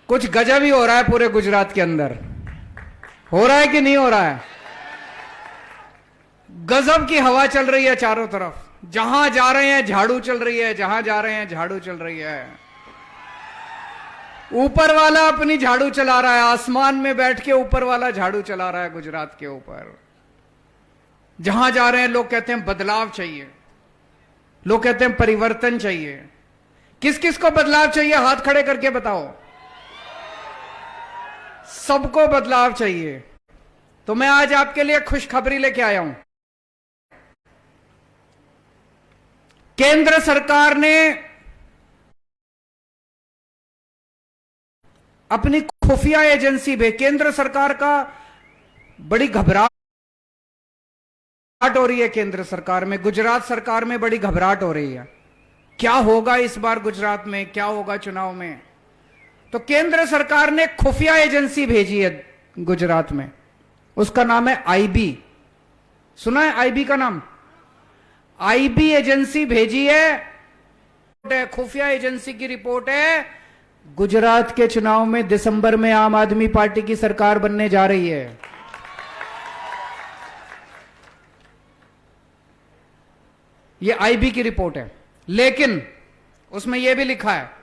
कुछ गजब ही हो रहा है पूरे गुजरात के अंदर। हो रहा है कि नहीं हो रहा है? गजब की हवा चल रही है चारों तरफ। जहां जा रहे हैं झाड़ू चल रही है, जहां जा रहे हैं झाड़ू चल रही है। ऊपर वाला अपनी झाड़ू चला रहा है, आसमान में बैठ के ऊपर वाला झाड़ू चला रहा है गुजरात के ऊपर। जहां जा रहे हैं लोग कहते हैं बदलाव चाहिए, लोग कहते हैं परिवर्तन चाहिए। किस किस को बदलाव चाहिए? हाथ खड़े करके बताओ। सबको बदलाव चाहिए। तो मैं आज आपके लिए खुशखबरी लेके आया हूं। केंद्र सरकार ने अपनी खुफिया एजेंसी में, केंद्र सरकार का बड़ी घबराहट हो रही है। केंद्र सरकार में, गुजरात सरकार में बड़ी घबराहट हो रही है। क्या होगा इस बार गुजरात में, क्या होगा चुनाव में? तो केंद्र सरकार ने खुफिया एजेंसी भेजी है गुजरात में। उसका नाम है आईबी। सुना है आईबी का नाम? आईबी एजेंसी भेजी है। खुफिया एजेंसी की रिपोर्ट है, गुजरात के चुनाव में दिसंबर में आम आदमी पार्टी की सरकार बनने जा रही है। यह आईबी की रिपोर्ट है। लेकिन उसमें यह भी लिखा है,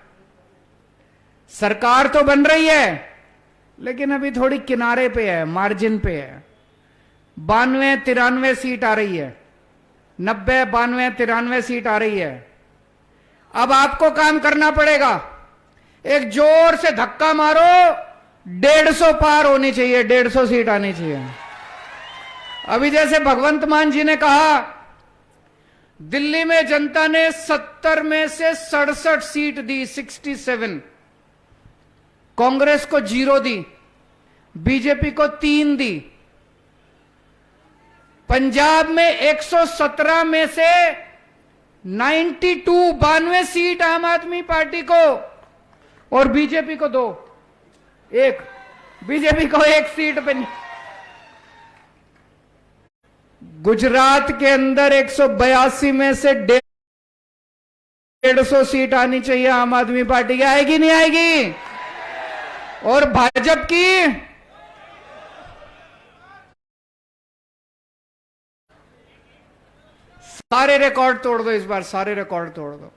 सरकार तो बन रही है लेकिन अभी थोड़ी किनारे पे है, मार्जिन पे है। 92-93 सीट आ रही है, 90-92-93 सीट आ रही है। अब आपको काम करना पड़ेगा, एक जोर से धक्का मारो, 150 पार होनी चाहिए, 150 सीट आनी चाहिए। अभी जैसे भगवंत मान जी ने कहा, दिल्ली में जनता ने 70 में से 67 सीट दी, 67। कांग्रेस को 0 दी, बीजेपी को 3 दी। पंजाब में 117 में से 92 सीट आम आदमी पार्टी को और बीजेपी को 2, एक बीजेपी को 1 सीट पे। गुजरात के अंदर 182 में से 150 सीट आनी चाहिए आम आदमी पार्टी की। आएगी नहीं आएगी? और भाजपा की सारे रिकॉर्ड तोड़ दो, इस बार सारे रिकॉर्ड तोड़ दो।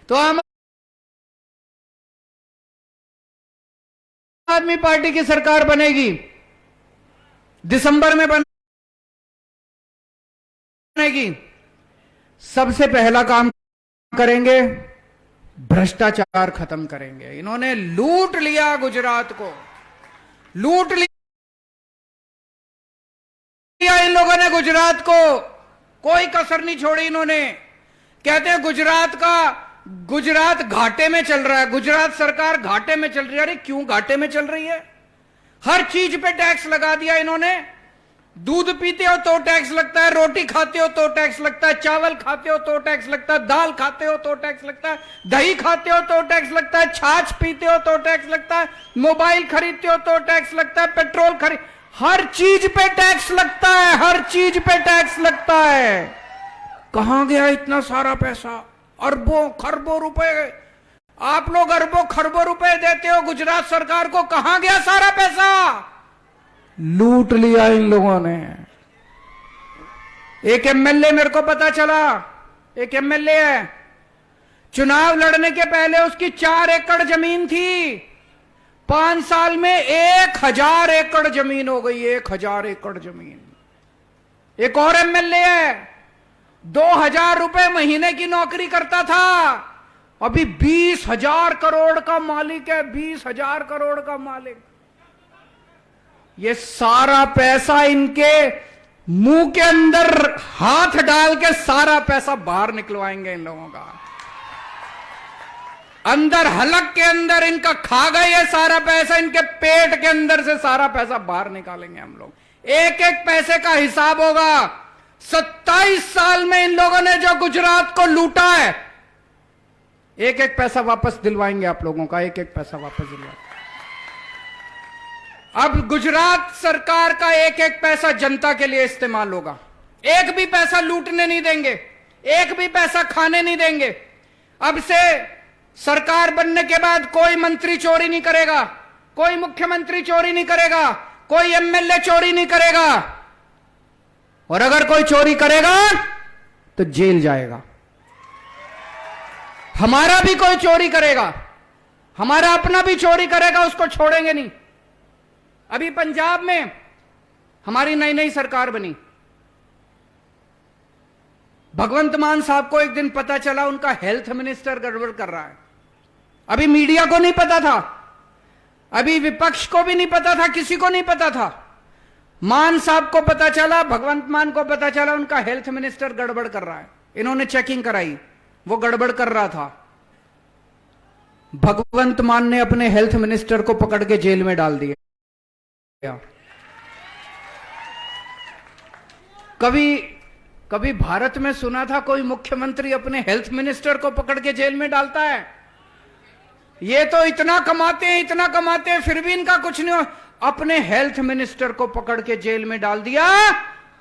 तो आम आदमी पार्टी की सरकार बनेगी, दिसंबर में बनेगी। सबसे पहला काम करेंगे, भ्रष्टाचार खत्म करेंगे। इन्होंने लूट लिया गुजरात को, लूट लिया इन लोगों ने गुजरात को, कोई कसर नहीं छोड़ी इन्होंने। कहते हैं गुजरात घाटे में चल रहा है, गुजरात सरकार घाटे में चल रही है। अरे क्यों घाटे में चल रही है? हर चीज पे टैक्स लगा दिया इन्होंने। दूध पीते हो तो टैक्स लगता है, रोटी खाते हो तो टैक्स लगता है, चावल खाते हो तो टैक्स लगता है, दाल खाते हो तो टैक्स लगता है, दही खाते हो तो टैक्स लगता है, छाछ पीते हो तो टैक्स लगता है, मोबाइल खरीदते हो तो टैक्स लगता है, पेट्रोल हर चीज पे टैक्स लगता है, हर चीज पे टैक्स लगता है। कहां गया इतना सारा पैसा? अरबों खरबों रुपए आप लोग अरबों खरबों रुपए देते हो गुजरात सरकार को, कहां गया सारा पैसा? लूट लिया इन लोगों ने। एक एमएलए, मेरे को पता चला, एक एमएलए है, चुनाव लड़ने के पहले उसकी 4 एकड़ जमीन थी, 5 साल में 1000 एकड़ जमीन हो गई, 1000 एकड़ जमीन। एक और एमएलए है, 2000 रुपए महीने की नौकरी करता था, अभी 20,000 करोड़ का मालिक है, 20,000 करोड़ का मालिक। ये सारा पैसा इनके मुंह के अंदर हाथ डाल के सारा पैसा बाहर निकलवाएंगे इन लोगों का। अंदर हलक के अंदर इनका खा गए ये सारा पैसा, इनके पेट के अंदर से सारा पैसा बाहर निकालेंगे हम लोग। एक एक पैसे का हिसाब होगा। 27 साल में इन लोगों ने जो गुजरात को लूटा है, एक एक पैसा वापस दिलवाएंगे आप लोगों का, एक एक पैसा वापस दिलवाएंगे। अब गुजरात सरकार का एक एक पैसा जनता के लिए इस्तेमाल होगा। एक भी पैसा लूटने नहीं देंगे, एक भी पैसा खाने नहीं देंगे। अब से सरकार बनने के बाद कोई मंत्री चोरी नहीं करेगा, कोई मुख्यमंत्री चोरी नहीं करेगा, कोई एमएलए चोरी नहीं करेगा, और अगर कोई चोरी करेगा तो जेल जाएगा। हमारा भी कोई चोरी करेगा, हमारा अपना भी चोरी करेगा, उसको छोड़ेंगे नहीं। अभी पंजाब में हमारी नई नई सरकार बनी, भगवंत मान साहब को एक दिन पता चला उनका हेल्थ मिनिस्टर गड़बड़ कर रहा है। अभी मीडिया को नहीं पता था, अभी विपक्ष को भी नहीं पता था, किसी को नहीं पता था। मान साहब को पता चला, भगवंत मान को पता चला उनका हेल्थ मिनिस्टर गड़बड़ कर रहा है। इन्होंने चेकिंग कराई, वो गड़बड़ कर रहा था। भगवंत मान ने अपने हेल्थ मिनिस्टर को पकड़ के जेल में डाल दिया। कभी भारत में सुना था कोई मुख्यमंत्री अपने हेल्थ मिनिस्टर को पकड़ के जेल में डालता है? ये तो इतना कमाते हैं, फिर भी इनका कुछ नहीं हो। अपने हेल्थ मिनिस्टर को पकड़ के जेल में डाल दिया।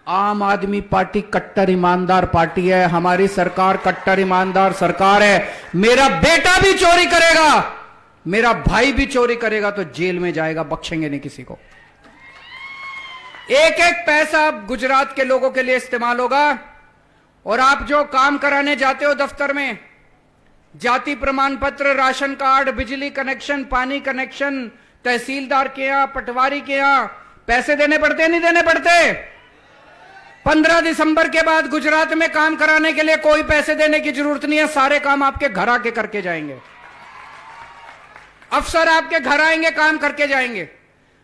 आम आदमी पार्टी कट्टर ईमानदार पार्टी है, हमारी सरकार कट्टर ईमानदार सरकार है। मेरा बेटा भी चोरी करेगा, मेरा भाई भी चोरी करेगा तो जेल में जाएगा, बख्शेंगे नहीं किसी को। एक एक पैसा गुजरात के लोगों के लिए इस्तेमाल होगा। और आप जो काम कराने जाते हो दफ्तर में, जाति प्रमाण पत्र, राशन कार्ड, बिजली कनेक्शन, पानी कनेक्शन, तहसीलदार के यहां, पटवारी के यहां पैसे देने पड़ते नहीं देने पड़ते? 15 दिसंबर के बाद गुजरात में काम कराने के लिए कोई पैसे देने की जरूरत नहीं है, सारे काम आपके घर आके करके जाएंगे। अफसर आपके घर आएंगे, काम करके जाएंगे।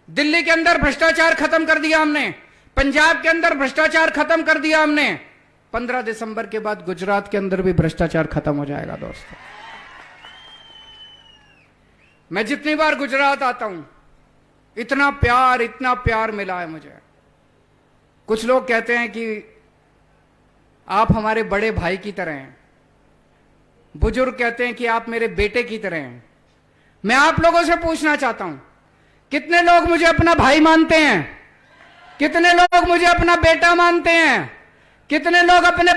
दिल्ली के अंदर भ्रष्टाचार खत्म कर दिया हमने, पंजाब के अंदर भ्रष्टाचार खत्म कर दिया हमने। 15 दिसंबर के बाद गुजरात के अंदर भी भ्रष्टाचार खत्म हो जाएगा दोस्तों। मैं जितनी बार गुजरात आता हूं, इतना प्यार मिला है मुझे। कुछ लोग कहते हैं कि आप हमारे बड़े भाई की तरह हैं, बुजुर्ग कहते हैं कि आप मेरे बेटे की तरह हैं। मैं आप लोगों से पूछना चाहता हूं, कितने लोग मुझे अपना भाई मानते हैं? कितने लोग मुझे अपना बेटा मानते हैं? कितने लोग अपने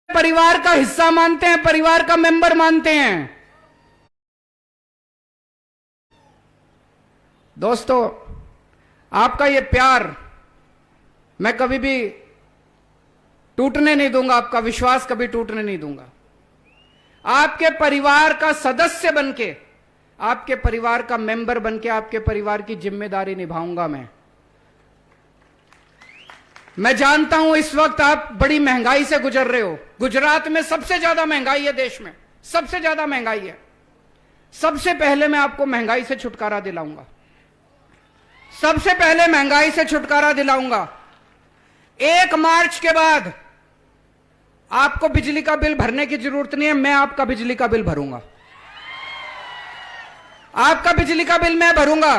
परिवार का हिस्सा मानते हैं, परिवार का मेंबर मानते हैं? दोस्तों, आपका ये प्यार मैं कभी भी टूटने नहीं दूंगा, आपका विश्वास कभी टूटने नहीं दूंगा। आपके परिवार का सदस्य बनके, आपके परिवार का मेंबर बनके, आपके परिवार की जिम्मेदारी निभाऊंगा मैं जानता हूं इस वक्त आप बड़ी महंगाई से गुजर रहे हो। गुजरात में सबसे ज्यादा महंगाई है, देश में सबसे ज्यादा महंगाई है। सबसे पहले मैं आपको महंगाई से छुटकारा दिलाऊंगा, सबसे पहले महंगाई से छुटकारा दिलाऊंगा। 1 मार्च के बाद आपको बिजली का बिल भरने की जरूरत नहीं है, मैं आपका बिजली का बिल भरूंगा। आपका बिजली का बिल मैं भरूंगा।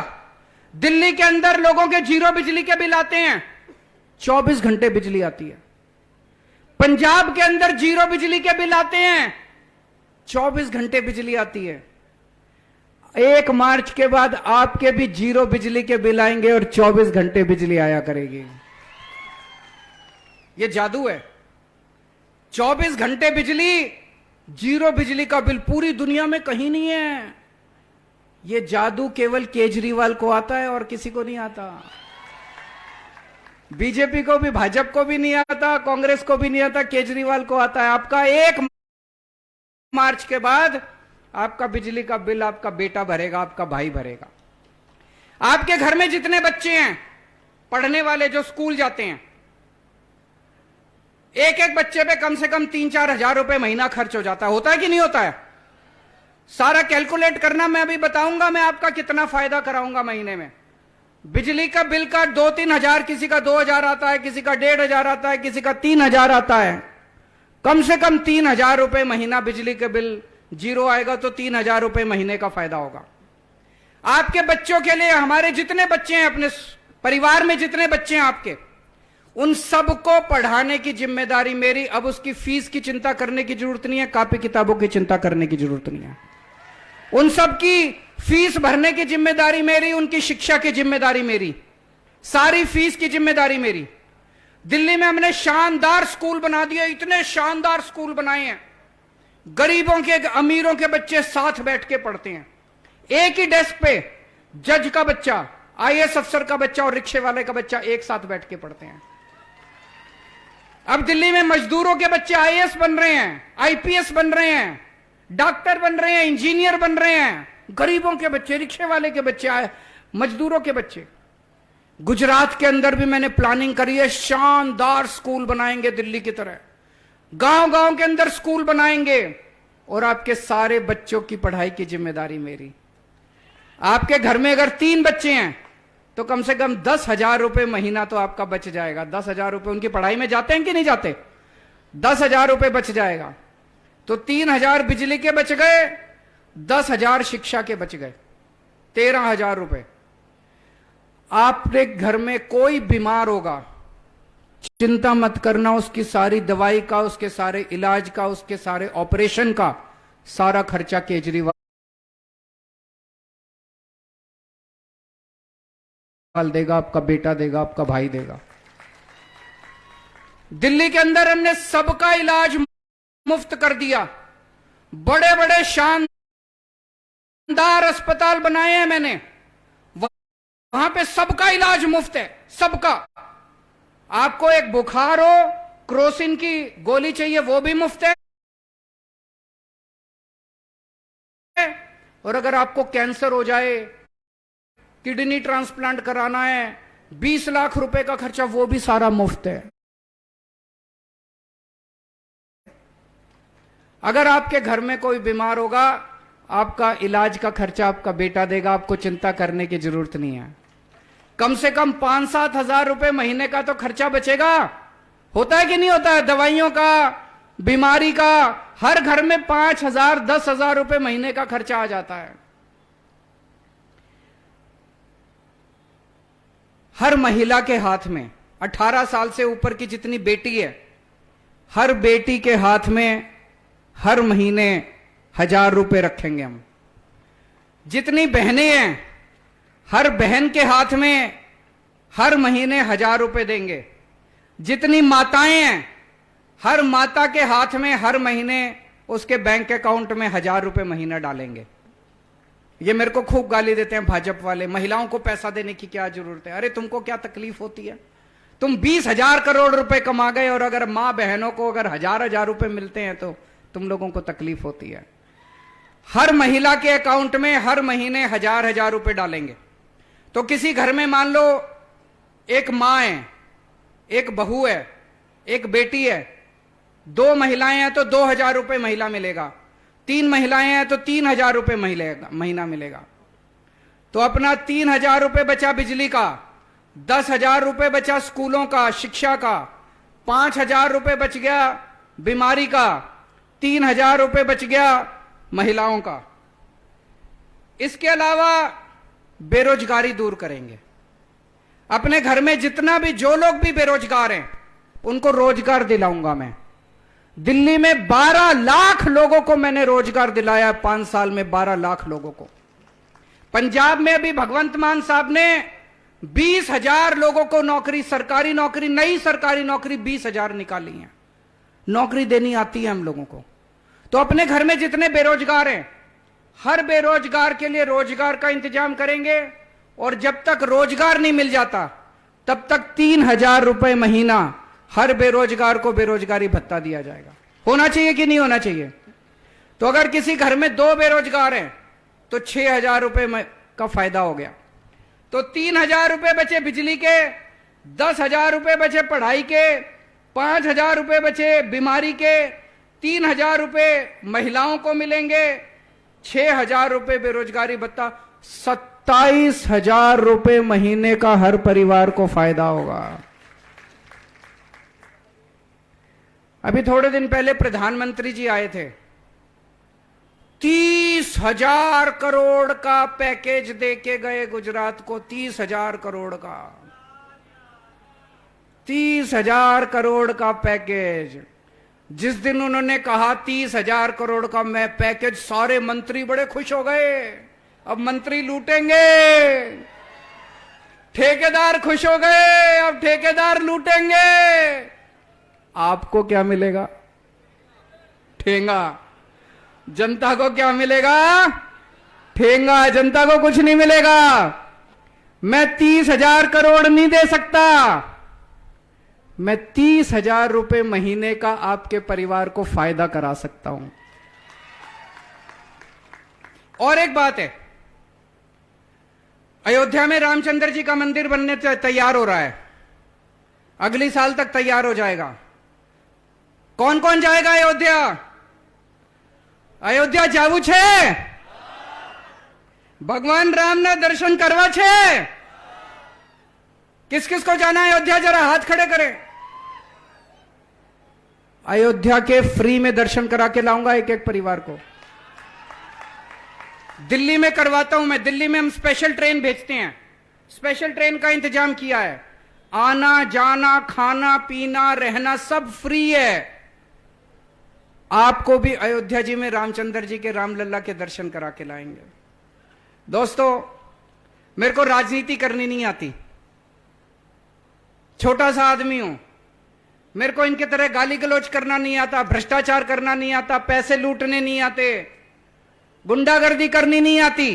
दिल्ली के अंदर लोगों के 0 बिजली के बिल आते हैं, 24 घंटे बिजली आती है। पंजाब के अंदर 0 बिजली के बिल आते हैं, 24 घंटे बिजली आती है। 1 मार्च के बाद आपके भी 0 बिजली के बिल आएंगे और 24 घंटे बिजली आया करेगी। ये जादू है। 24 घंटे बिजली, 0 बिजली का बिल पूरी दुनिया में कहीं नहीं है। ये जादू केवल केजरीवाल को आता है और किसी को नहीं आता। बीजेपी को भी, भाजपा को भी नहीं आता, कांग्रेस को भी नहीं आता, केजरीवाल को आता है। आपका 1 मार्च के बाद आपका बिजली का बिल आपका बेटा भरेगा, आपका भाई भरेगा। आपके घर में जितने बच्चे हैं पढ़ने वाले, जो स्कूल जाते हैं, एक एक बच्चे पे कम से कम 3-4 हजार रुपए महीना खर्च हो जाता है। होता है कि नहीं होता है? सारा कैलकुलेट करना मैं अभी बताऊंगा, मैं आपका कितना फायदा कराऊंगा महीने में। बिजली का बिल का 2-3 हजार, किसी का 2,000 आता है, किसी का 1,500 आता है, किसी का 3,000 आता है। कम से कम 3,000 रुपए महीना बिजली के बिल 0 आएगा तो 3,000 रुपए महीने का फायदा होगा। आपके बच्चों के लिए, हमारे जितने बच्चे हैं, अपने परिवार में जितने बच्चे हैं आपके, उन सबको पढ़ाने की जिम्मेदारी मेरी। अब उसकी फीस की चिंता करने की जरूरत नहीं है, कॉपी किताबों की चिंता करने की जरूरत नहीं है। उन सबकी फीस भरने की जिम्मेदारी मेरी, उनकी शिक्षा की जिम्मेदारी मेरी, सारी फीस की जिम्मेदारी मेरी। दिल्ली में हमने शानदार स्कूल बना दिए, इतने शानदार स्कूल बनाए हैं। गरीबों के, अमीरों के बच्चे साथ बैठ के पढ़ते हैं। एक ही डेस्क पे जज का बच्चा, आईएएस अफसर का बच्चा और रिक्शे वाले का बच्चा एक साथ बैठ के पढ़ते हैं। अब दिल्ली में मजदूरों के बच्चे आईएएस बन रहे हैं, आईपीएस बन रहे हैं, डॉक्टर बन रहे हैं, इंजीनियर बन रहे हैं। गरीबों के बच्चे, रिक्शे वाले के बच्चे, मजदूरों के बच्चे। गुजरात के अंदर भी मैंने प्लानिंग करी है, शानदार स्कूल बनाएंगे दिल्ली की तरह। गांव गांव के अंदर स्कूल बनाएंगे और आपके सारे बच्चों की पढ़ाई की जिम्मेदारी मेरी। आपके घर में अगर 3 बच्चे हैं तो कम से कम 10,000 रुपए महीना तो आपका बच जाएगा। 10,000 रुपए उनकी पढ़ाई में जाते हैं कि नहीं जाते? 10,000 रुपए बच जाएगा। तो 3,000 बिजली के बच गए, 10,000 शिक्षा के बच गए, 13,000 रुपए। आपके घर में कोई बीमार होगा, चिंता मत करना, उसकी सारी दवाई का, उसके सारे इलाज का, उसके सारे ऑपरेशन का सारा खर्चा केजरीवाल देगा, आपका बेटा देगा, आपका भाई देगा। दिल्ली के अंदर हमने सबका इलाज मुफ्त कर दिया। बड़े बड़े शानदार अस्पताल बनाए हैं मैंने, वहां पे सबका इलाज मुफ्त है, सबका। आपको एक बुखार हो, क्रोसिन की गोली चाहिए, वो भी मुफ्त है। और अगर आपको कैंसर हो जाए, किडनी ट्रांसप्लांट कराना है, 20 लाख रुपए का खर्चा, वो भी सारा मुफ्त है। अगर आपके घर में कोई बीमार होगा, आपका इलाज का खर्चा आपका बेटा देगा, आपको चिंता करने की जरूरत नहीं है। कम से कम 5-7 हजार रुपए महीने का तो खर्चा बचेगा। होता है कि नहीं होता है? दवाइयों का, बीमारी का, हर घर में 5,000 10,000 रुपए महीने का खर्चा आ जाता है। हर महिला के हाथ में, 18 साल से ऊपर की जितनी बेटी है, हर बेटी के हाथ में हर महीने 1,000 रुपए रखेंगे हम। जितनी बहनें हैं, हर बहन के हाथ में हर महीने 1,000 रुपए देंगे। जितनी माताएं हैं, हर माता के हाथ में हर महीने उसके बैंक अकाउंट में 1,000 रुपए महीना डालेंगे। ये मेरे को खूब गाली देते हैं भाजपा वाले, महिलाओं को पैसा देने की क्या जरूरत है? अरे तुमको क्या तकलीफ होती है? तुम 20,000 करोड़ रुपए कमा गए और अगर मां बहनों को अगर 1,000 रुपए मिलते हैं तो तुम लोगों को तकलीफ होती है। हर महिला के अकाउंट में हर महीने 1,000 रुपए डालेंगे। तो किसी घर में मान लो एक मां है, एक बहू है, एक बेटी है, 2 महिलाएं हैं तो 2,000 रुपए महिला मिलेगा, 3 महिलाएं हैं तो 3,000 रुपए महीना मिलेगा। तो अपना 3,000 रुपए बचा बिजली का, 10,000 रुपए बचा स्कूलों का, शिक्षा का, 5,000 रुपए बच गया बीमारी का, 3,000 रुपए बच गया महिलाओं का। इसके अलावा बेरोजगारी दूर करेंगे। अपने घर में जितना भी, जो लोग भी बेरोजगार हैं, उनको रोजगार दिलाऊंगा मैं। दिल्ली में 12 लाख लोगों को मैंने रोजगार दिलाया, 5 साल में 12 लाख लोगों को। पंजाब में अभी भगवंत मान साहब ने 20,000 लोगों को नौकरी, सरकारी नौकरी, नई सरकारी नौकरी 20,000 निकाली है। नौकरी देनी आती है हम लोगों को। तो अपने घर में जितने बेरोजगार हैं, हर बेरोजगार के लिए रोजगार का इंतजाम करेंगे। और जब तक रोजगार नहीं मिल जाता तब तक 3,000 रुपए महीना हर बेरोजगार को बेरोजगारी भत्ता दिया जाएगा। होना चाहिए कि नहीं होना चाहिए? तो अगर किसी घर में 2 बेरोजगार हैं तो 6,000 रुपए का फायदा हो गया। तो 3,000 रुपए बचे बिजली के, 10,000 रुपए बचे पढ़ाई के, 5,000 रुपए बचे बीमारी के, 3,000 रुपए महिलाओं को मिलेंगे, 6,000 रुपए बेरोजगारी भत्ता, 27,000 रुपए महीने का हर परिवार को फायदा होगा। अभी थोड़े दिन पहले प्रधानमंत्री जी आए थे, 30,000 करोड़ का पैकेज देके गए गुजरात को। 30,000 करोड़ का, 30,000 करोड़ का पैकेज। जिस दिन उन्होंने कहा 30,000 करोड़ का मैं पैकेज, सारे मंत्री बड़े खुश हो गए। अब मंत्री लूटेंगे, ठेकेदार खुश हो गए, अब ठेकेदार लूटेंगे। आपको क्या मिलेगा? ठेंगा। जनता को क्या मिलेगा? ठेंगा, जनता को कुछ नहीं मिलेगा। मैं 30,000 करोड़ नहीं दे सकता, मैं 30,000 रुपए महीने का आपके परिवार को फायदा करा सकता हूं। और एक बात है, अयोध्या में रामचंद्र जी का मंदिर बनने तैयार हो रहा है, अगली साल तक तैयार हो जाएगा। कौन कौन जाएगा अयोध्या? अयोध्या जावू छे? भगवान राम ने दर्शन करवा छे? किस किस को जाना है अयोध्या? जरा हाथ खड़े करें। अयोध्या के फ्री में दर्शन करा के लाऊंगा एक एक परिवार को। दिल्ली में करवाता हूं मैं, दिल्ली में हम स्पेशल ट्रेन भेजते हैं, स्पेशल ट्रेन का इंतजाम किया है, आना जाना खाना पीना रहना सब फ्री है। आपको भी अयोध्या जी में रामचंद्र जी के रामलला के दर्शन करा के लाएंगे। दोस्तों, मेरे को राजनीति करनी नहीं आती, छोटा सा आदमी हूं, मेरे को इनके तरह गाली गलौज करना नहीं आता, भ्रष्टाचार करना नहीं आता, पैसे लूटने नहीं आते, गुंडागर्दी करनी नहीं आती।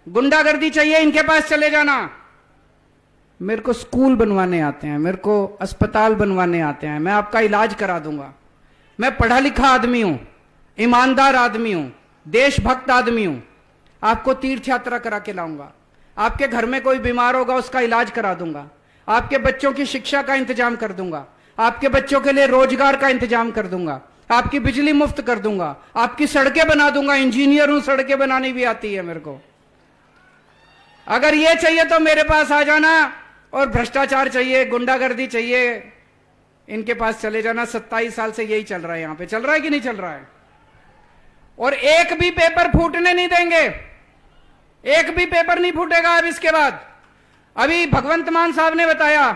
गुंडागर्दी चाहिए इनके पास चले जाना। मेरे को स्कूल बनवाने आते हैं, मेरे को अस्पताल बनवाने आते हैं, मैं आपका इलाज करा दूंगा। मैं पढ़ा लिखा आदमी हूं, ईमानदार आदमी हूं, देशभक्त आदमी हूं। आपको तीर्थ यात्रा करा के लाऊंगा, आपके घर में कोई बीमार होगा उसका इलाज करा दूंगा, आपके बच्चों की शिक्षा का इंतजाम कर दूंगा, आपके बच्चों के लिए रोजगार का इंतजाम कर दूंगा, आपकी बिजली मुफ्त कर दूंगा, आपकी सड़कें बना दूंगा। इंजीनियर हूं, सड़कें बनानी भी आती है मेरे को। अगर ये चाहिए तो मेरे पास आ जाना, और भ्रष्टाचार चाहिए, गुंडागर्दी चाहिए, इनके पास चले जाना। 27 साल से यही चल रहा है, यहां पे चल रहा है कि नहीं चल रहा है? और एक भी पेपर फूटने नहीं देंगे, एक भी पेपर नहीं फूटेगा अब इसके बाद। अभी भगवंत मान साहब ने बताया,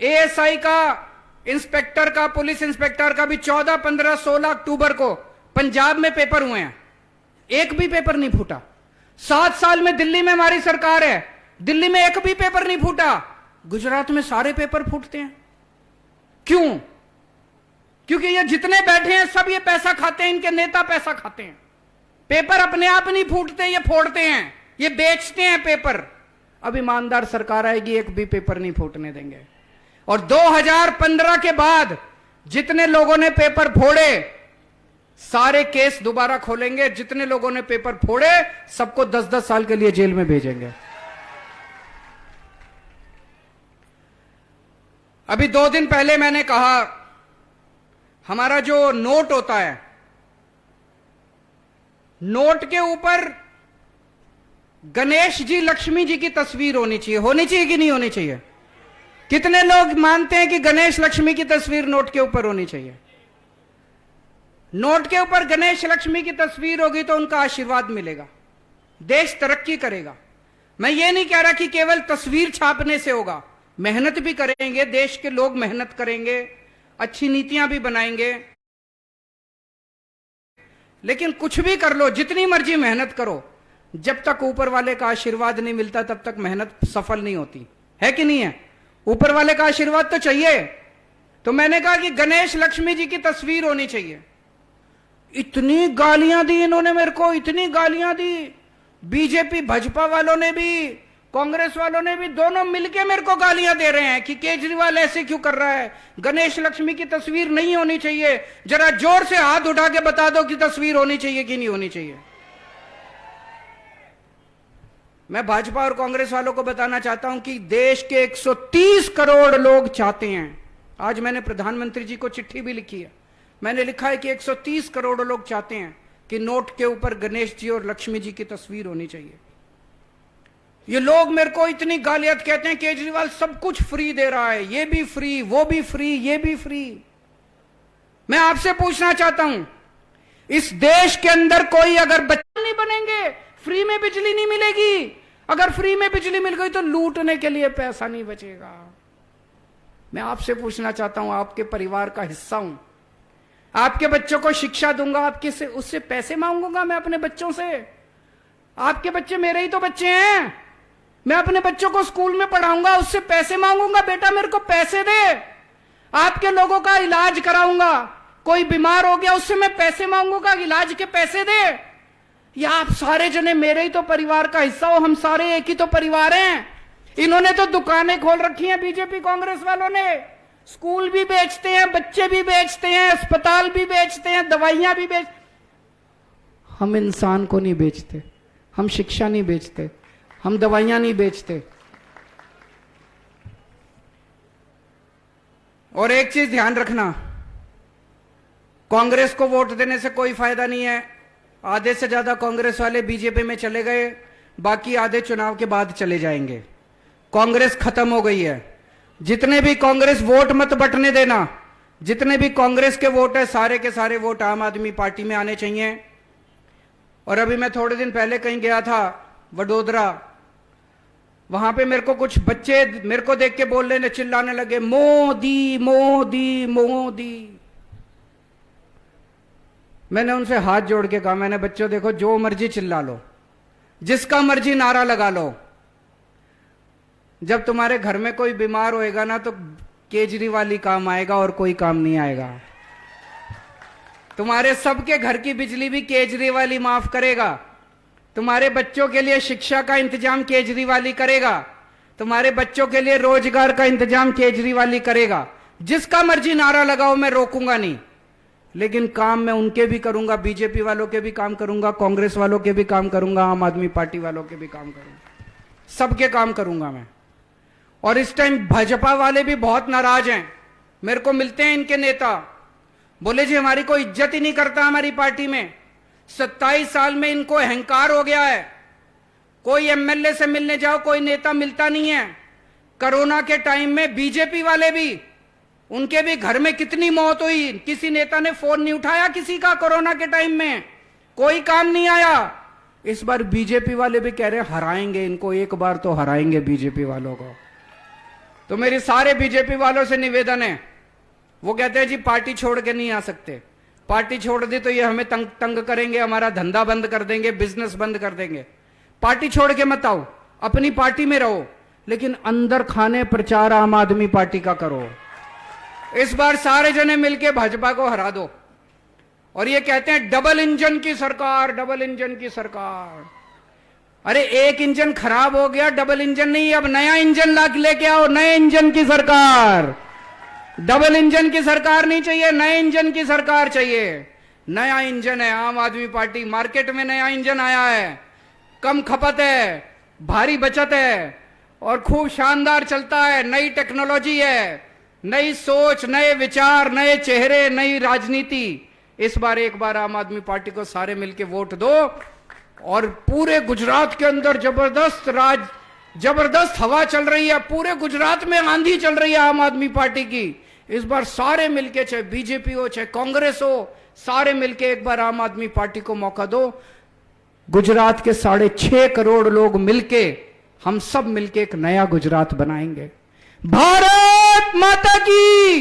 एएसआई का, इंस्पेक्टर का, पुलिस इंस्पेक्टर का भी 14, 15, 16 अक्टूबर को पंजाब में पेपर हुए हैं, एक भी पेपर नहीं फूटा। 7 साल में दिल्ली में हमारी सरकार है, दिल्ली में एक भी पेपर नहीं फूटा। गुजरात में सारे पेपर फूटते हैं। क्यों? क्योंकि ये जितने बैठे हैं सब ये पैसा खाते हैं, इनके नेता पैसा खाते हैं। पेपर अपने आप नहीं फूटते, ये फोड़ते हैं, ये बेचते हैं पेपर। अब ईमानदार सरकार आएगी, एक भी पेपर नहीं फूटने देंगे। और 2015 के बाद जितने लोगों ने पेपर फोड़े सारे केस दोबारा खोलेंगे, जितने लोगों ने पेपर फोड़े सबको 10-10 साल के लिए जेल में भेजेंगे। अभी 2 दिन पहले मैंने कहा, हमारा जो नोट होता है, नोट के ऊपर गणेश जी, लक्ष्मी जी की तस्वीर होनी चाहिए कि नहीं होनी चाहिए? कितने लोग मानते हैं कि गणेश लक्ष्मी की तस्वीर नोट के ऊपर होनी चाहिए? नोट के ऊपर गणेश लक्ष्मी की तस्वीर होगी तो उनका आशीर्वाद मिलेगा, देश तरक्की करेगा। मैं ये नहीं कह रहा कि केवल तस्वीर छापने से होगा, मेहनत भी करेंगे, देश के लोग मेहनत करेंगे, अच्छी नीतियां भी बनाएंगे। लेकिन कुछ भी कर लो, जितनी मर्जी मेहनत करो, जब तक ऊपर वाले का आशीर्वाद नहीं मिलता तब तक मेहनत सफल नहीं होती है कि नहीं है? ऊपर वाले का आशीर्वाद तो चाहिए। तो मैंने कहा कि गणेश लक्ष्मी जी की तस्वीर होनी चाहिए। इतनी गालियां दी इन्होंने मेरे को, इतनी गालियां दी। बीजेपी भाजपा वालों ने भी, कांग्रेस वालों ने भी, दोनों मिलके मेरे को गालियां दे रहे हैं कि केजरीवाल ऐसे क्यों कर रहा है, गणेश लक्ष्मी की तस्वीर नहीं होनी चाहिए। जरा जोर से हाथ उठा के बता दो कि तस्वीर होनी चाहिए कि नहीं होनी चाहिए। मैं भाजपा और कांग्रेस वालों को बताना चाहता हूं कि देश के 130 करोड़ लोग चाहते हैं। आज मैंने प्रधानमंत्री जी को चिट्ठी भी लिखी है, मैंने लिखा है कि 130 करोड़ लोग चाहते हैं कि नोट के ऊपर गणेश जी और लक्ष्मी जी की तस्वीर होनी चाहिए। ये लोग मेरे को इतनी गालियात कहते हैं, केजरीवाल सब कुछ फ्री दे रहा है, ये भी फ्री, वो भी फ्री, ये भी फ्री। मैं आपसे पूछना चाहता हूं, इस देश के अंदर कोई अगर बच्चे नहीं बनेंगे, फ्री में बिजली नहीं मिलेगी, अगर फ्री में बिजली मिल गई तो लूटने के लिए पैसा नहीं बचेगा। मैं आपसे पूछना चाहता हूं, आपके परिवार का हिस्सा हूं, आपके बच्चों को शिक्षा दूंगा, आपके से उससे पैसे मांगूंगा मैं अपने बच्चों से? आपके बच्चे मेरे ही तो बच्चे हैं, मैं अपने बच्चों को स्कूल में पढ़ाऊंगा, उससे पैसे मांगूंगा, बेटा मेरे को पैसे दे। आपके लोगों का इलाज कराऊंगा, कोई बीमार हो गया उससे मैं पैसे मांगूंगा, इलाज के पैसे दे। या आप सारे जने मेरे ही तो परिवार का हिस्सा हो, हम सारे एक ही तो परिवार हैं। इन्होंने तो दुकानें खोल रखी हैं बीजेपी कांग्रेस वालों ने, स्कूल भी बेचते हैं, बच्चे भी बेचते हैं, अस्पताल भी बेचते हैं, दवाइयां भी बेच। हम इंसान को नहीं बेचते, हम शिक्षा नहीं बेचते, हम दवाइयां नहीं बेचते। और एक चीज ध्यान रखना, कांग्रेस को वोट देने से कोई फायदा नहीं है। आधे से ज्यादा कांग्रेस वाले बीजेपी में चले गए, बाकी आधे चुनाव के बाद चले जाएंगे। कांग्रेस खत्म हो गई है। जितने भी कांग्रेस वोट मत बंटने देना, जितने भी कांग्रेस के वोट है सारे के सारे वोट आम आदमी पार्टी में आने चाहिए। और अभी मैं थोड़े दिन पहले कहीं गया था वडोदरा, वहां पे मेरे को कुछ बच्चे मेरे को देख के बोलने चिल्लाने लगे, मोदी मोदी मोदी। मैंने उनसे हाथ जोड़ के कहा, मैंने बच्चों देखो जो मर्जी चिल्ला लो, जिसका मर्जी नारा लगा लो, जब तुम्हारे घर में कोई बीमार होएगा ना तो केजरीवाल ही काम आएगा और कोई काम नहीं आएगा। तुम्हारे सबके घर की बिजली भी केजरीवाल ही माफ करेगा। तुम्हारे बच्चों के लिए शिक्षा का इंतजाम केजरीवाल ही करेगा। तुम्हारे बच्चों के लिए रोजगार का इंतजाम केजरीवाल ही करेगा। जिसका मर्जी नारा लगाओ, मैं रोकूंगा नहीं, लेकिन काम मैं उनके भी करूंगा, बीजेपी वालों के भी काम करूंगा, कांग्रेस वालों के भी काम करूंगा, आम आदमी पार्टी वालों के भी काम करूंगा, सबके काम करूंगा मैं। और इस टाइम भाजपा वाले भी बहुत नाराज हैं। मेरे को मिलते हैं इनके नेता, बोले जी हमारी कोई इज्जत ही नहीं करता हमारी पार्टी में। 27 साल में इनको अहंकार हो गया है। कोई एमएलए से मिलने जाओ, कोई नेता मिलता नहीं है। कोरोना के टाइम में बीजेपी वाले भी, उनके भी घर में कितनी मौत हुई, किसी नेता ने फोन नहीं उठाया किसी का। कोरोना के टाइम में कोई काम नहीं आया। इस बार बीजेपी वाले भी कह रहे हैं हराएंगे इनको, एक बार तो हराएंगे बीजेपी वालों को। तो मेरी सारे बीजेपी वालों से निवेदन है, वो कहते हैं जी पार्टी छोड़ के नहीं आ सकते, पार्टी छोड़ दी तो ये हमें तंग करेंगे, हमारा धंधा बंद कर देंगे, बिजनेस बंद कर देंगे। पार्टी छोड़ के मत आओ, अपनी पार्टी में रहो, लेकिन अंदर खाने प्रचार आम आदमी पार्टी का करो। इस बार सारे जने मिलके भाजपा को हरा दो। और ये कहते हैं डबल इंजन की सरकार, डबल इंजन की सरकार। अरे एक इंजन खराब हो गया, डबल इंजन नहीं, अब नया इंजन लेके आओ, नए इंजन की सरकार। डबल इंजन की सरकार नहीं चाहिए, नए इंजन की सरकार चाहिए। नया इंजन है आम आदमी पार्टी, मार्केट में नया इंजन आया है, कम खपत है, भारी बचत है और खूब शानदार चलता है। नई टेक्नोलॉजी है, नई सोच, नए विचार, नए चेहरे, नई राजनीति। इस बार एक बार आम आदमी पार्टी को सारे मिलकर वोट दो और पूरे गुजरात के अंदर जबरदस्त हवा चल रही है। पूरे गुजरात में आंधी चल रही है आम आदमी पार्टी की। इस बार सारे मिलके, चाहे बीजेपी हो चाहे कांग्रेस हो, सारे मिलके एक बार आम आदमी पार्टी को मौका दो। गुजरात के 6.5 करोड़ लोग मिलके, हम सब मिलके एक नया गुजरात बनाएंगे। भारत माता की